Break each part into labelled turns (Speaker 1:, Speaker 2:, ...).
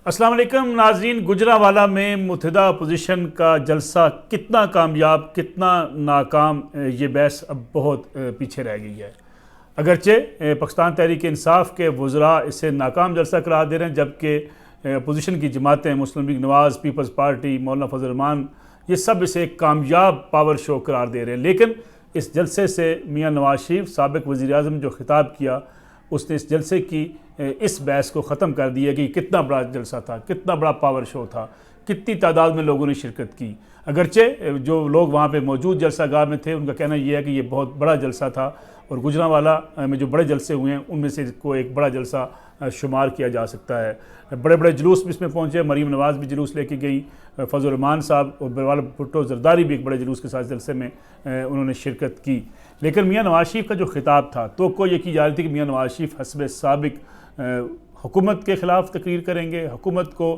Speaker 1: अस्सलाम वालेकुम नाज़रीन। गुजरांवाला में मुत्तहिदा अपोजिशन का जलसा कितना कामयाब कितना नाकाम, ये बहस अब बहुत पीछे रह गई है। अगरचे पाकिस्तान तहरीक इंसाफ के वज़रा इसे नाकाम जलसा करार दे रहे हैं, जबकि अपोजिशन की जमातें मुस्लिम लीग नवाज़, पीपल्स पार्टी, मौलाना फजल रहमान, ये सब इसे एक कामयाब पावर शो करार दे रहे हैं। लेकिन इस जलसे से मियाँ नवाज शरीफ साबिक़ वज़ीर आज़म जो खिताब किया, उसने इस जलसे की इस बहस को ख़त्म कर दिया कि कितना बड़ा जलसा था, कितना बड़ा पावर शो था, कितनी तादाद में लोगों ने शिरकत की। अगरचे जो लोग वहाँ पे मौजूद जलसा गाह में थे, उनका कहना यह है कि ये बहुत बड़ा जलसा था और गुजरांवाला में जो बड़े जलसे हुए हैं उनमें से को एक बड़ा जलसा शुमार किया जा सकता है। बड़े बड़े जुलूस भी इसमें पहुँचे, मरीम नवाज़ भी जुलूस लेके गई, फजल रहमान साहब और बिरवाल भुट्टो जरदारी भी एक बड़े जुलूस के साथ जलसे में उन्होंने शिरकत की। लेकिन मियाँ नवाज शरीफ का जो खिताब था, तो ये की जा रही थी कि मियाँ नवाज शरीफ हस्ब साबिक हुकूमत के ख़िलाफ़ तकरीर करेंगे, हुकूमत को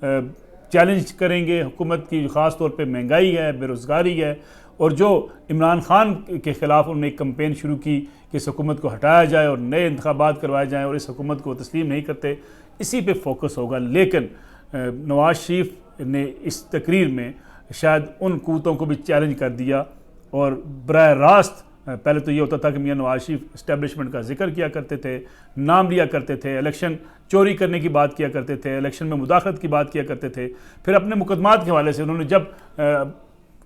Speaker 1: चैलेंज करेंगे, हुकूमत की ख़ास तौर पे महंगाई है, बेरोज़गारी है, और जो इमरान खान के ख़िलाफ़ उन्होंने एक कैंपेन शुरू की कि इस हुकूमत को हटाया जाए और नए इंतखाबात करवाए जाएँ और इस हुकूमत को तस्लीम नहीं करते, इसी पे फोकस होगा। लेकिन नवाज शरीफ ने इस तकरीर में शायद उन क़ुव्वतों को भी चैलेंज कर दिया और बराह रास्त पहले तो ये होता था कि मियाँ नवाज शरीफ इस्टेब्लिशमेंट का जिक्र किया करते थे, नाम लिया करते थे, इलेक्शन चोरी करने की बात किया करते थे, इलेक्शन में मुदाखलत की बात किया करते थे। फिर अपने मुकदमात के हवाले से उन्होंने जब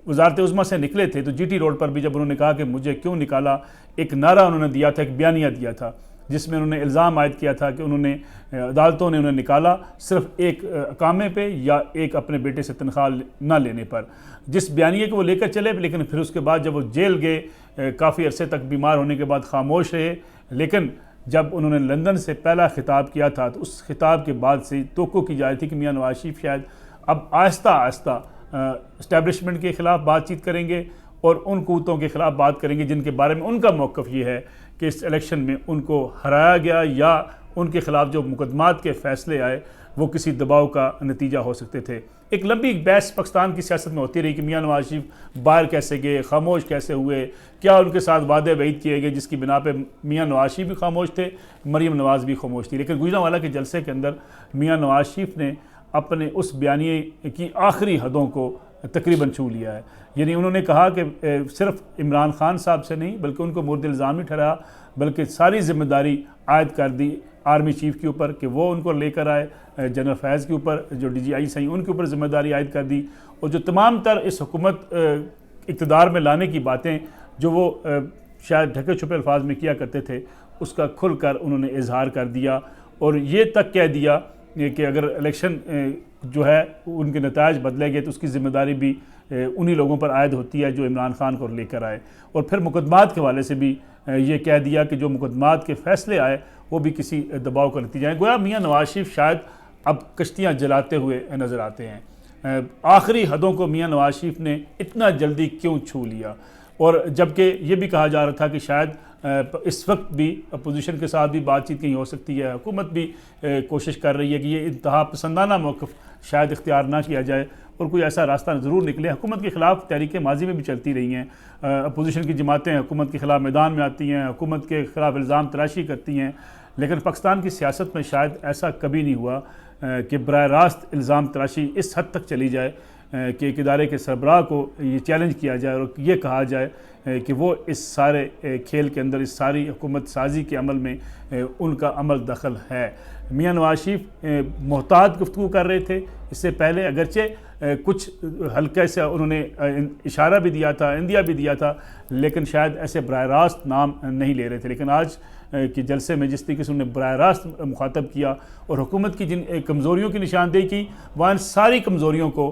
Speaker 1: वज़ारत उज़्मा से निकले थे तो जीटी रोड पर भी जब उन्होंने कहा कि मुझे क्यों निकाला, एक नारा उन्होंने दिया था, एक बयानिया दिया था, जिसमें उन्होंने इल्ज़ाम आयद किया था कि उन्होंने अदालतों ने उन्हें निकाला सिर्फ एक अकामे पे या एक अपने बेटे से तनख्वाह ना लेने पर। जिस बयानिए को वो लेकर चले, लेकिन फिर उसके बाद जब वो जेल गए, काफ़ी अरसे तक बीमार होने के बाद खामोश रहे। लेकिन जब उन्होंने लंदन से पहला खिताब किया था तो उस खिताब के बाद से तोक़ो की जा रही थी कि मियाँ नवाज शरीफ शायद अब आहिस्ता आहिस्ता इस्टेब्लिशमेंट के ख़िलाफ़ बातचीत करेंगे और उन क़ुव्वतों के ख़िलाफ़ बात करेंगे जिनके बारे में उनका मौक़िफ़ ये है कि इस इलेक्शन में उनको हराया गया या उनके ख़िलाफ़ जो मुकदमात के फ़ैसले आए वो किसी दबाव का नतीजा हो सकते थे। एक लंबी बहस पाकिस्तान की सियासत में होती रही कि मियाँ नवाज शरीफ बाहर कैसे गए, खामोश कैसे हुए, क्या उनके साथ वादे वईद किए गए जिसकी बिना पे मियाँ नवाज शरीफ भी खामोश थे, मरीम नवाज़ भी खामोश थी। लेकिन गुजरांवाला के जलसे के अंदर मियाँ नवाज शरीफ ने अपने उस बयानिए की आखिरी हदों को तकरीबन छू लिया है। यानी उन्होंने कहा कि सिर्फ इमरान खान साहब से नहीं बल्कि उनको मुर्द इल्ज़ाम ही ठहराया, बल्कि सारी ज़िम्मेदारी आयद कर दी आर्मी चीफ़ के ऊपर कि वो उनको लेकर आए, जनरल फैज़ के ऊपर जो DGI सही उनके ऊपर ज़िम्मेदारी आयद कर दी। और जो तमाम तर इस हुकूमत इक़्तिदार में लाने की बातें जो वो शायद ढके छुपे अल्फाज में किया करते थे, उसका खुल कर उन्होंने इजहार कर दिया और ये तक कह दिया कि अगर इलेक्शन जो है उनके नतायज बदले गए तो उसकी ज़िम्मेदारी भी उन्हीं लोगों पर आयद होती है जो इमरान खान को लेकर आए। और फिर मुकदमात के हवाले से भी ये कह दिया कि जो मुकदमात के फ़ैसले आए वो भी किसी दबाव का नतीजा है। गोया मियाँ नवाज शरीफ शायद अब कश्तियाँ जलाते हुए नज़र आते हैं। आखिरी हदों को मियाँ नवाज शरीफ ने इतना जल्दी क्यों छू लिया, और जबकि ये भी कहा जा रहा था कि शायद इस वक्त भी अपोजिशन के साथ भी बातचीत कहीं हो सकती है, हुकूमत भी कोशिश कर रही है कि ये इंतहा पसंदाना मौक़िफ़ शायद इख्तियार ना किया जाए और कोई ऐसा रास्ता ज़रूर निकले। हुकूमत के ख़िलाफ़ तहरीकें माजी में भी चलती रही हैं, अपोजिशन की जमातें हुकूमत के ख़िलाफ़ मैदान में आती हैं, हुकूमत के ख़िलाफ़ इल्ज़ाम तराशी करती हैं। लेकिन पाकिस्तान की सियासत में शायद ऐसा कभी नहीं हुआ कि बराह रास्त इल्ज़ाम तराशी इस हद तक चली जाए कि एक इदारे के सरबराह को ये चैलेंज किया जाए और ये कहा जाए कि वो इस सारे खेल के अंदर, इस सारी हुकूमत साजी के अमल में उनका अमल दखल है। मियाँ नवाज शरीफ मोहतात गुफ्तगू कर रहे थे इससे पहले, अगरचे कुछ हल्के से उन्होंने इशारा भी दिया था, इंदिया भी दिया था, लेकिन शायद ऐसे बराह रास्त नाम नहीं ले रहे थे। लेकिन आज कि जलसे में जिस तरीके से उन्होंने बराह रास्त मुखातब किया और हुकूमत की जिन कमज़ोरियों की निशानदेही की, वहाँ सारी कमज़ोरियों को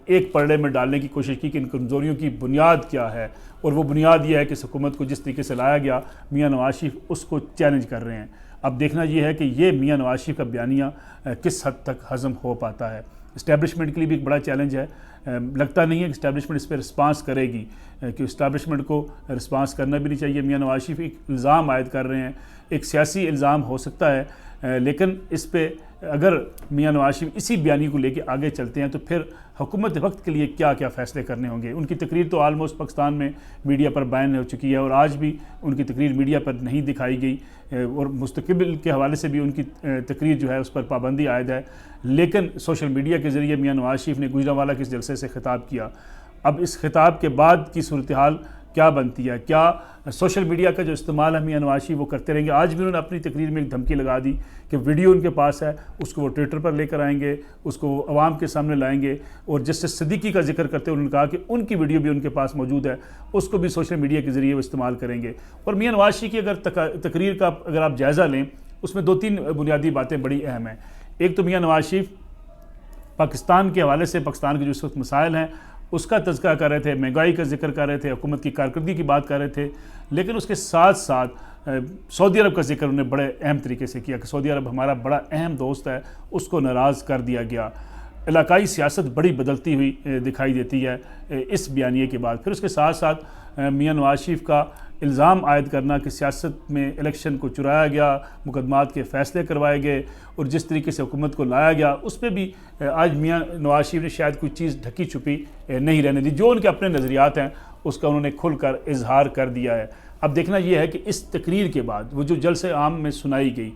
Speaker 1: एक पलड़े में डालने की कोशिश की कि इन कमज़ोरियों की बुनियाद क्या है, और वो बुनियाद ये है कि इस हुकूमत को जिस तरीके से लाया गया मियाँ नवाज शरीफ उसको चैलेंज कर रहे हैं। अब देखना ये है कि ये मियाँ नवाज शरीफ का बयानिया किस हद तक हज़म हो पाता है। इस्टेब्लिशमेंट के लिए भी एक बड़ा चैलेंज है। लगता नहीं है कि इस्टेब्लिशमेंट इस पर रिस्पांस करेगी, कि इस्टेब्लिशमेंट को रिस्पांस करना भी नहीं चाहिए। मियाँ नवाज शरीफ एक इल्ज़ाम आयद कर रहे हैं, एक सियासी इल्ज़ाम हो सकता है, लेकिन इस पर अगर मियाँ नवाज शरीफ इसी बयानी को लेकर आगे चलते हैं तो फिर हुकूमत वक्त के लिए क्या क्या फ़ैसले करने होंगे। उनकी तकरीर तो आलमोस्ट पाकिस्तान में मीडिया पर बैन हो चुकी है और आज भी उनकी तकरीर मीडिया पर नहीं दिखाई गई, और मुस्तकबिल के हवाले से भी उनकी तकरीर जो है उस पर पाबंदी आयद है। लेकिन सोशल मीडिया के ज़रिए मियां नवाज शरीफ ने गुजरांवाला के इस जलसे से खिताब किया। अब इस खिताब के बाद की सूरत हाल क्या बनती है? क्या सोशल मीडिया का जो इस्तेमाल है मियां नवाज शरीफ वो करते रहेंगे? आज भी उन्होंने अपनी तकरीर में एक धमकी लगा दी कि वीडियो उनके पास है, उसको वो ट्विटर पर लेकर आएंगे, उसको अवाम के सामने लाएंगे। और जस्टिस सिद्दीकी का जिक्र करते हुए उन्होंने कहा कि उनकी वीडियो भी उनके पास मौजूद है, उसको भी सोशल मीडिया के ज़रिए वो इस्तेमाल करेंगे। और मियां नवाज शरीफ की अगर तकरीर का अगर आप जायज़ा लें, उसमें 2-3 बुनियादी बातें बड़ी अहम हैं। एक तो मियां नवाज शरीफ पाकिस्तान के हवाले से, पाकिस्तान के जो इस वक्त मसाइल हैं उसका तज़किरा कर रहे थे, महंगाई का जिक्र कर रहे थे, हुकूमत की कारकर्दगी की बात कर रहे थे। लेकिन उसके साथ साथ सऊदी अरब का जिक्र उन्होंने बड़े अहम तरीके से किया कि सऊदी अरब हमारा बड़ा अहम दोस्त है, उसको नाराज़ कर दिया गया। इलाकाई सियासत बड़ी बदलती हुई दिखाई देती है इस बयानिए के बाद। फिर उसके साथ साथ मियां नवाज शरीफ का इल्ज़ाम आयद करना कि सियासत में इलेक्शन को चुराया गया, मुकदमात के फ़ैसले करवाए गए और जिस तरीके से हुकूमत को लाया गया उस पर भी आज मियां नवाज शरीफ ने शायद कोई चीज़ ढकी छुपी नहीं रहने दी। जो उनके अपने नज़रियात हैं उसका उन्होंने खुलकर इजहार कर दिया है। अब देखना यह है कि इस तकरीर के बाद वो जो जलसे आम में सुनाई गई,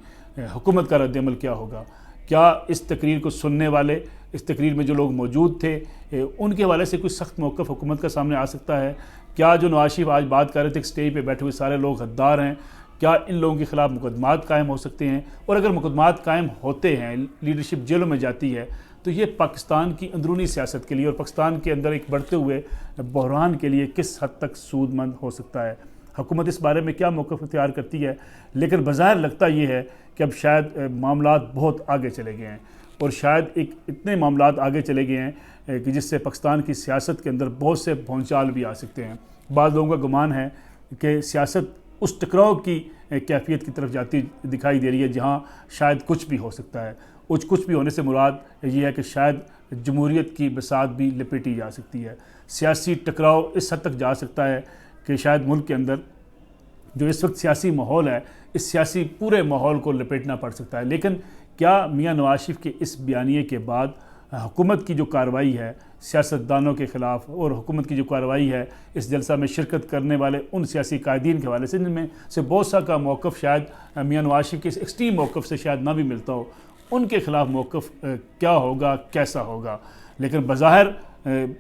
Speaker 1: हुकूमत का रद्दअमल क्या होगा? क्या इस तकरीर को सुनने वाले, इस तकरीर में जो लोग मौजूद थे, उनके हवाले से कोई सख्त मौक़िफ़ हुकूमत का सामने आ सकता है? क्या जो नवाज शरीफ आज बात कर रहे थे स्टेज पे बैठे हुए सारे लोग गद्दार हैं, क्या इन लोगों के ख़िलाफ़ मुकदमात कायम हो सकते हैं? और अगर मुकदमात कायम होते हैं, लीडरशिप जेलों में जाती है, तो ये पाकिस्तान की अंदरूनी सियासत के लिए और पाकिस्तान के अंदर एक बढ़ते हुए बहरान के लिए किस हद तक सूदमंद हो सकता है? हुकूमत इस बारे में क्या मौक़िफ़ इख्तियार करती है? लेकिन बज़ाहिर लगता ये है कि अब शायद मामलात बहुत आगे चले गए हैं और शायद एक इतने मामलात आगे चले गए हैं कि जिससे पाकिस्तान की सियासत के अंदर बहुत से भौंचाल भी आ सकते हैं। बाद लोगों का गुमान है कि सियासत उस टकराव की कैफियत की तरफ जाती दिखाई दे रही है जहाँ शायद कुछ भी हो सकता है। कुछ भी होने से मुराद ये है कि शायद जमहूरियत की बसात भी लपेटी जा सकती है। सियासी टकराव इस हद तक जा सकता है कि शायद मुल्क के अंदर जो इस वक्त सियासी माहौल है, इस सियासी पूरे माहौल को लपेटना पड़ सकता है। लेकिन क्या मियां नवाज शरीफ के इस बयानिए के बाद हुकूमत की जो कार्रवाई है सियासतदानों के ख़िलाफ़ और हुकूमत की जो कार्रवाई है इस जलसा में शिरकत करने वाले उन सियासी कायदीन के हवाले से, जिनमें से बहुत सा का मौक़िफ़ शायद मियां नवाज शरीफ के इस एक्सट्रीम मौक़िफ़ से शायद ना भी मिलता हो, उनके ख़िलाफ़ मौक़िफ़ क्या होगा, कैसा होगा? लेकिन बज़ाहिर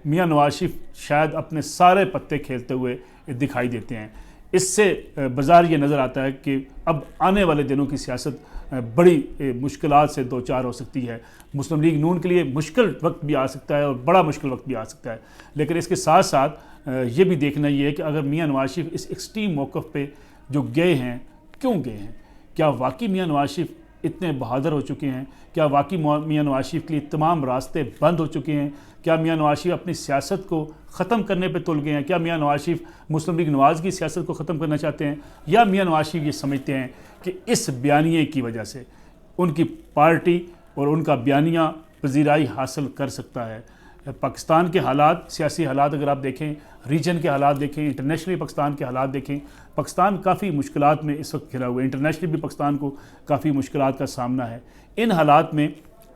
Speaker 1: मियां नवाज शरीफ शायद अपने सारे पत्ते खेलते हुए दिखाई देते हैं। इससे बाज़ार ये नज़र आता है कि अब आने वाले दिनों की सियासत बड़ी मुश्किलात से दो चार हो सकती है। मुस्लिम लीग नून के लिए मुश्किल वक्त भी आ सकता है और बड़ा मुश्किल वक्त भी आ सकता है। लेकिन इसके साथ साथ ये भी देखना ये है कि अगर मियां नवाज शरीफ इस एक्सट्रीम मौक़िफ़ पे जो गए हैं, क्यों गए हैं? क्या वाकई मियां नवाज शरीफ इतने बहादुर हो चुके हैं? क्या वाकई मियां नवाज शरीफ के लिए तमाम रास्ते बंद हो चुके हैं? क्या मियां नवाज शरीफ अपनी सियासत को ख़त्म करने पे तुल गए हैं? क्या मियां नवाज शरीफ मुस्लिम लीग नवाज़ की सियासत को ख़त्म करना चाहते हैं? या मियां नवाज शरीफ ये समझते हैं कि इस बयानिए की वजह से उनकी पार्टी और उनका बयानिया पजीराई हासिल कर सकता है? पाकिस्तान के हालात, सियासी हालात अगर आप देखें, रीजन के हालात देखें, इंटरनेशनली पाकिस्तान के हालात देखें, पाकिस्तान काफ़ी मुश्किलात में इस वक्त घिरा हुआ है। इंटरनेशनली भी पाकिस्तान को काफ़ी मुश्किलात का सामना है। इन हालात में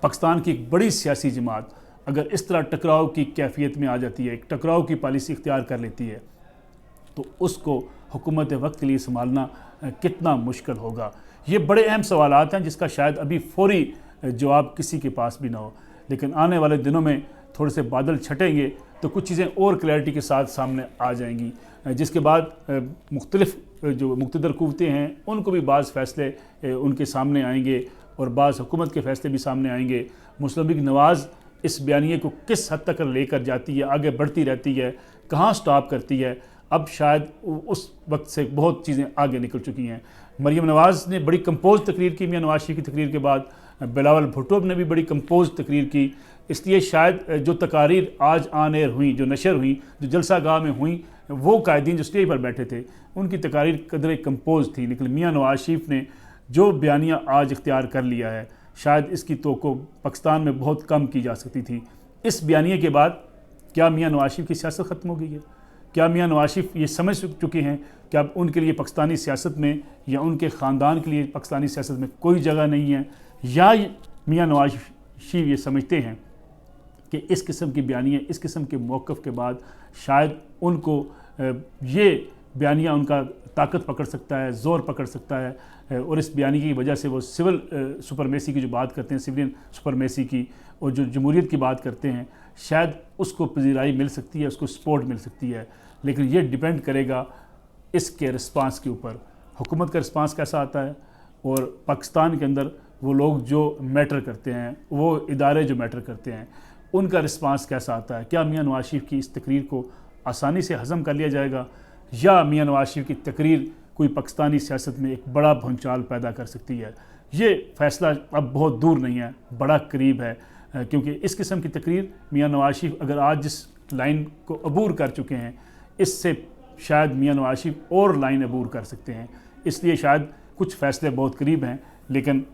Speaker 1: पाकिस्तान की एक बड़ी सियासी जमात अगर इस तरह टकराव की कैफियत में आ जाती है, एक टकराव की पॉलिसी इख्तियार कर लेती है, तो उसको हुकूमत वक्त के लिए संभालना कितना मुश्किल होगा। ये बड़े अहम सवालात हैं जिसका शायद अभी फौरी जवाब किसी के पास भी ना हो। लेकिन आने वाले दिनों में थोड़े से बादल छटेंगे तो कुछ चीज़ें और क्लैरिटी के साथ सामने आ जाएंगी, जिसके बाद मुख्तलिफ जो मुक़्तदर क़ुव्वतें हैं उनको भी बाज़ फ़ैसले उनके सामने आएंगे और बाज़ हुकूमत के फ़ैसले भी सामने आएंगे। मुस्लिम लीग नवाज़ इस बयानिए को किस हद तक लेकर जाती है, आगे बढ़ती रहती है, कहाँ स्टॉप करती है, अब शायद उस वक्त से बहुत चीज़ें आगे निकल चुकी हैं। मरीम नवाज़ ने बड़ी कंपोज तकरीर की मियां नवाज शरीफ की तकरीर के बाद, बिलावल भुट्टो ने भी बड़ी कंपोज तकरीर की। इसलिए शायद जो तकारीर आज ऑन एयर हुई, जो नशर हुई, जो जलसा गाह में हुई, वो कायदीन जो स्टेज पर बैठे थे उनकी तकारीर कदरे कंपोज थी। लेकिन मियां नवाज शरीफ ने जो बयानिया आज इख्तियार कर लिया है, शायद इसकी तोको पाकिस्तान में बहुत कम की जा सकती थी। इस बयानिए के बाद क्या मियां नवाज शरीफ की सियासत ख़त्म हो गई है? क्या मियां नवाज शरीफ ये समझ चुके हैं कि अब उनके लिए पाकिस्तानी सियासत में या उनके ख़ानदान के लिए पाकिस्तानी सियासत में कोई जगह नहीं है? या मियां नवाज शरीफ ये समझते हैं कि इस किस्म की बयानियाँ, इस किस्म के मौक़िफ़ के बाद शायद उनको ये बयानिया उनका ताकत पकड़ सकता है, ज़ोर पकड़ सकता है, और इस बयानी की वजह से वो सिविल सुपरमेसी की जो बात करते हैं, सिविलियन सुपरमेसी की, और जो जमहूरियत की बात करते हैं, शायद उसको पजीराई मिल सकती है, उसको सपोर्ट मिल सकती है। लेकिन ये डिपेंड करेगा इसके रिस्पांस के ऊपर, हुकूमत का रिस्पांस कैसा आता है, और पाकिस्तान के अंदर वो लोग जो मैटर करते हैं, वो इदारे जो मैटर करते हैं, उनका रिस्पांस कैसा आता है। क्या मियां नवाज शरीफ की इस तकरीर को आसानी से हज़म कर लिया जाएगा, या मियां नवाज शरीफ की तकरीर कोई पाकिस्तानी सियासत में एक बड़ा भूचाल पैदा कर सकती है। ये फ़ैसला अब बहुत दूर नहीं है, बड़ा करीब है, क्योंकि इस किस्म की तकरीर मियां नवाज शरीफ अगर आज जिस लाइन को अबूर कर चुके हैं, इससे शायद मियां नवाज शरीफ और लाइन अबूर कर सकते हैं। इसलिए शायद कुछ फ़ैसले बहुत करीब हैं, लेकिन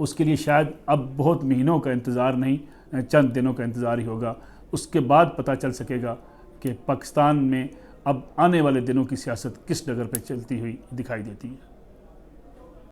Speaker 1: उसके लिए शायद अब बहुत महीनों का इंतज़ार नहीं, चंद दिनों का इंतज़ार ही होगा। उसके बाद पता चल सकेगा कि पाकिस्तान में अब आने वाले दिनों की सियासत किस डगर पर चलती हुई दिखाई देती है।